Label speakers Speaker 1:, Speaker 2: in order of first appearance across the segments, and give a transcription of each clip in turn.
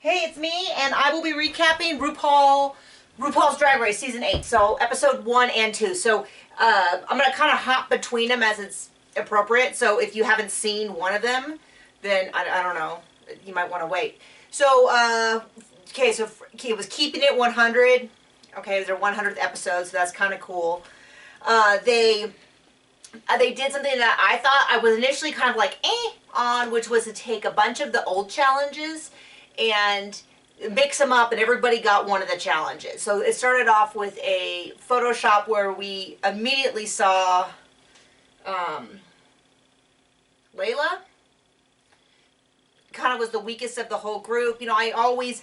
Speaker 1: Hey, it's me, and I will be recapping RuPaul's Drag Race Season 8, so Episode 1 and 2. So, I'm going to kind of hop between them as it's appropriate, so if you haven't seen one of them, then, I don't know, you might want to wait. So, okay, so it was Keeping It 100. Okay, it was their 100th episode, so that's kind of cool. They did something that I thought I was initially kind of like, on, which was to take a bunch of the old challenges and mix them up, and everybody got one of the challenges. So it started off with a Photoshop where we immediately saw Layla. Kind of was the weakest of the whole group. You know, I always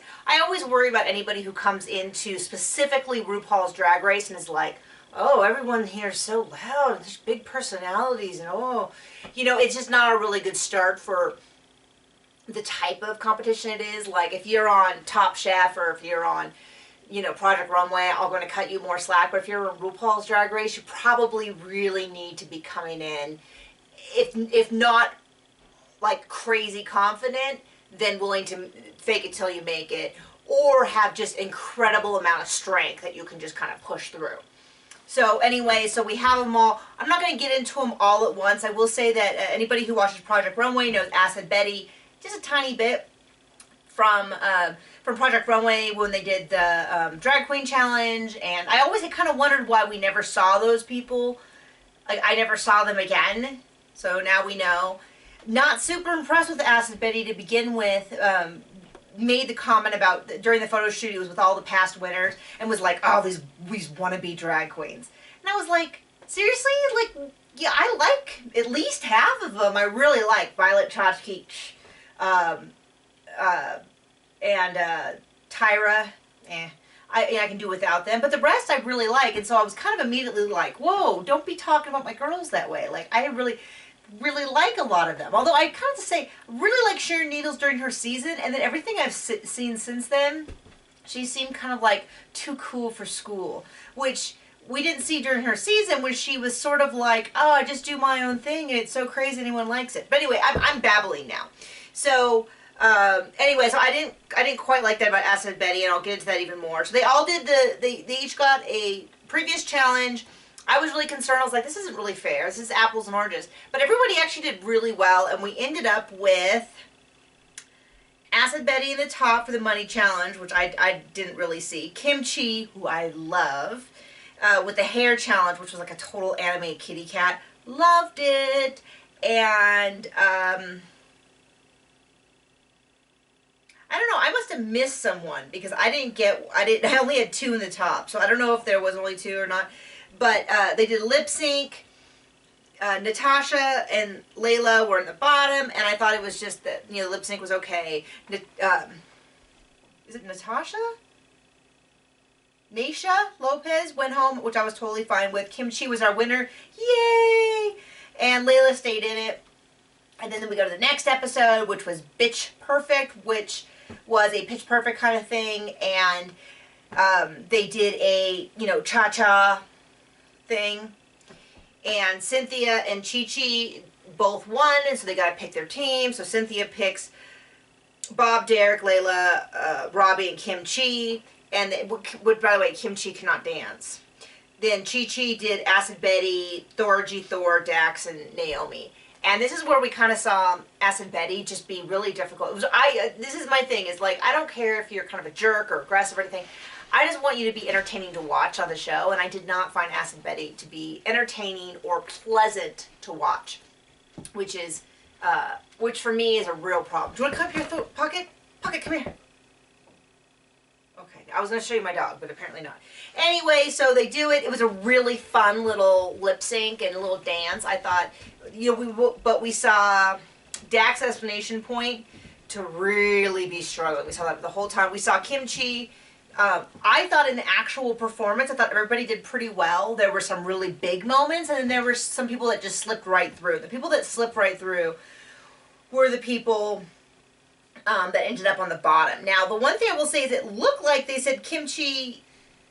Speaker 1: worry about anybody who comes into specifically RuPaul's Drag Race and is like, oh, everyone here is so loud, there's big personalities, and oh, you know, it's just not a really good start for the type of competition it is. Like, if you're on Top Chef or if you're on, you know, Project Runway, I'm going to cut you more slack. But if you're on RuPaul's Drag Race, you probably really need to be coming in, if not like crazy confident, then willing to fake it till you make it, or have just incredible amount of strength that you can just kind of push through. So anyway, so we have them all. I'm not going to get into them all at once. I will say that anybody who watches Project Runway knows Acid Betty just a tiny bit from Project Runway when they did the Drag Queen Challenge, and I always kind of wondered why we never saw those people. Like, I never saw them again, so now we know. Not super impressed with Acid Betty to begin with. Made the comment about during the photo shoot, he was with all the past winners and was like, oh, these wannabe drag queens. And I was like, seriously? Like, yeah, I like at least half of them. I really like Violet Chachki and Tyra. I can do without them. But the rest I really like. And so I was kind of immediately like, whoa, don't be talking about my girls that way. Like, I really like a lot of them. Although I kind of say, really like Sharon Needles during her season, and then everything I've seen since then, she seemed kind of like too cool for school, which we didn't see during her season, where she was sort of like, oh, I just do my own thing, and it's so crazy anyone likes it. But anyway, I'm babbling now. So anyway, so I didn't quite like that about Acid Betty, and I'll get into that even more. So they all did they each got a previous challenge. I was really concerned. I was like, this isn't really fair. This is apples and oranges. But everybody actually did really well, and we ended up with Acid Betty in the top for the money challenge, which I didn't really see. Kimchi, who I love, with the hair challenge, which was like a total anime kitty cat. Loved it. And I don't know. I must have missed someone because I only had 2 in the top. So I don't know if there was only 2 or not. But they did lip sync. Natasha and Layla were in the bottom, and I thought it was just that, you know, lip sync was okay. Is it Natasha? Naysha Lopez went home, which I was totally fine with. Kimchi was our winner. Yay! And Layla stayed in it. And then we go to the next episode, which was Bitch Perfect, which was a Pitch Perfect kind of thing. And they did a, you know, cha-cha thing, and Cynthia and Chi-Chi both won, and so they got to pick their team. So Cynthia picks Bob, Derek, Layla, Robbie, and Kimchi, and by the way, Kimchi cannot dance. Then Chi-Chi did Acid Betty, Thor, Dax, and Naomi. And this is where we kind of saw Acid Betty just be really difficult. It was, this is my thing, is like, I don't care if you're kind of a jerk or aggressive or anything. I just want you to be entertaining to watch on the show, and I did not find Acid Betty to be entertaining or pleasant to watch, which for me is a real problem. Do you want to come up here, Pocket? Pocket, come here. Okay, I was going to show you my dog, but apparently not. Anyway, so they do it. It was a really fun little lip sync and a little dance. I thought, you know, but we saw Dax's explanation point to really be struggling. We saw that the whole time. We saw Kimchi. I thought in the actual performance, I thought everybody did pretty well. There were some really big moments, and then there were some people that just slipped right through. The people that slipped right through were the people that ended up on the bottom. Now, the one thing I will say is it looked like they said Kimchi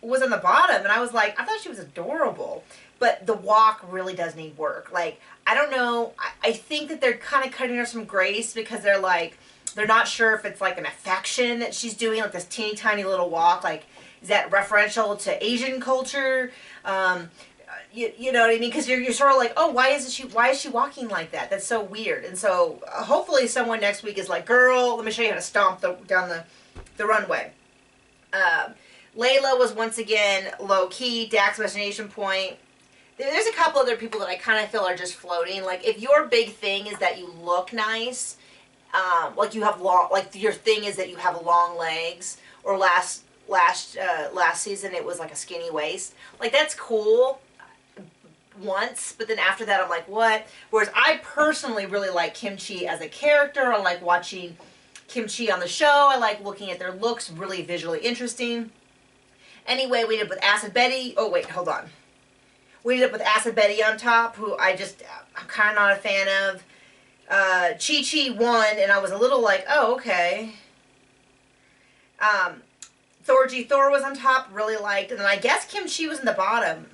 Speaker 1: was on the bottom, and I was like, I thought she was adorable. But the walk really does need work. Like, I don't know. I think that they're kind of cutting her some grace because they're like, they're not sure if it's like an affection that she's doing, like this teeny tiny little walk. Like, is that referential to Asian culture? You know what I mean? Because you're sort of like, oh, why is she walking like that? That's so weird. And so hopefully someone next week is like, girl, let me show you how to stomp down the runway. Layla was once again low key. Dax Destination Point. There's a couple other people that I kind of feel are just floating. Like, if your big thing is that you look nice, like you have long, like your thing is that you have long legs, or last season it was like a skinny waist. Like, that's cool once, but then after that I'm like, what? Whereas I personally really like Kimchi as a character. I like watching Kimchi on the show. I like looking at their looks, really visually interesting. Anyway, we ended up with Acid Betty. Oh wait, hold on. We ended up with Acid Betty on top, who I'm kind of not a fan of. Chi Chi won, and I was a little like, oh, okay. Thor was on top, really liked. And then I guess Kimchi was in the bottom.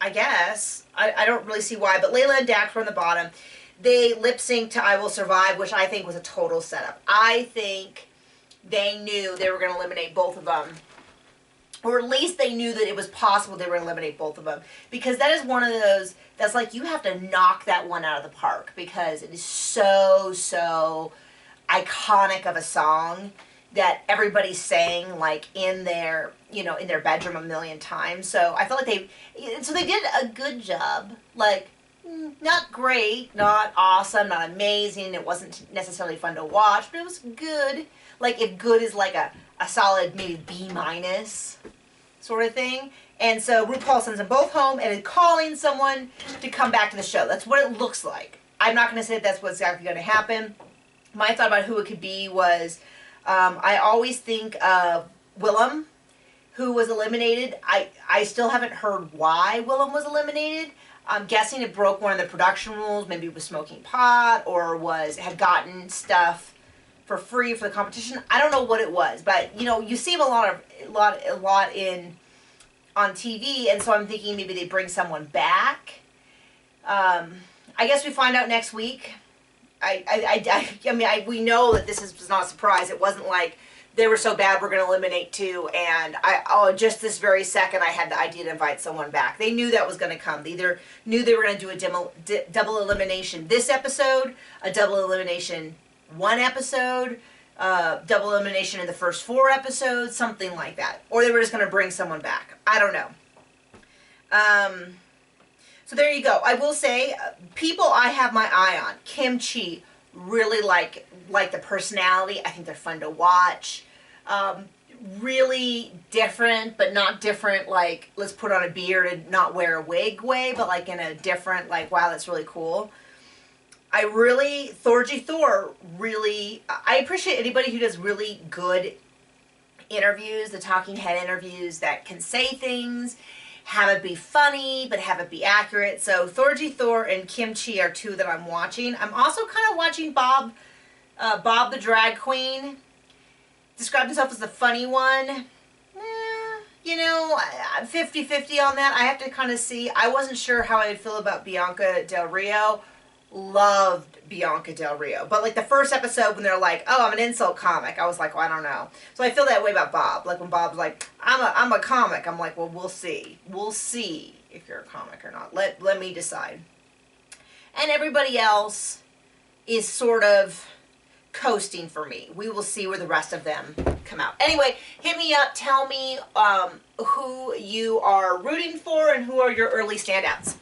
Speaker 1: I guess. I don't really see why, but Layla and Dax were on the bottom. They lip-synced to I Will Survive, which I think was a total setup. I think they knew they were going to eliminate both of them. Or at least they knew that it was possible they were going to eliminate both of them. Because that is one of those, that's like, you have to knock that one out of the park. Because it is so, so iconic of a song that everybody's sang, like, in their, you know, in their bedroom a million times. So I felt like they did a good job. Like, not great, not awesome, not amazing. It wasn't necessarily fun to watch, but it was good. Like, if good is like a solid maybe B- sort of thing. And so RuPaul sends them both home and is calling someone to come back to the show. That's what it looks like. I'm not going to say that that's what's exactly going to happen. My thought about who it could be was, I always think of Willem, who was eliminated. I still haven't heard why Willem was eliminated. I'm guessing it broke one of the production rules. Maybe it was smoking pot, or had gotten stuff for free for the competition. I don't know what it was, but you know, you see him a lot on TV, and so I'm thinking maybe they bring someone back. I guess we find out next week. I mean, we know that this was not a surprise. It wasn't like they were so bad we're going to eliminate two, and just this very second I had the idea to invite someone back. They knew that was going to come. They either knew they were going to do a double elimination this episode, a double elimination one episode, double elimination in the first 4 episodes, something like that. Or they were just going to bring someone back. I don't know. So there you go. I will say, people I have my eye on. Kimchi, really like the personality. I think they're fun to watch. Really different, but not different like, let's put on a beard and not wear a wig way, but like in a different, like, wow, that's really cool. Thor, really, I appreciate anybody who does really good interviews, the talking head interviews that can say things, have it be funny, but have it be accurate. So Thor and Kimchi are 2 that I'm watching. I'm also kind of watching Bob the drag queen. Described himself as the funny one. You know, 50-50 on that. I have to kind of see. I wasn't sure how I would feel about Bianca Del Rio. Loved Bianca Del Rio. But like the first episode when they're like, oh, I'm an insult comic, I was like, well, I don't know. So I feel that way about Bob. Like when Bob's like, I'm a comic, I'm like, well, we'll see. We'll see if you're a comic or not. Let me decide. And everybody else is sort of coasting for me. We will see where the rest of them come out. Anyway, hit me up. Tell me who you are rooting for and who are your early standouts.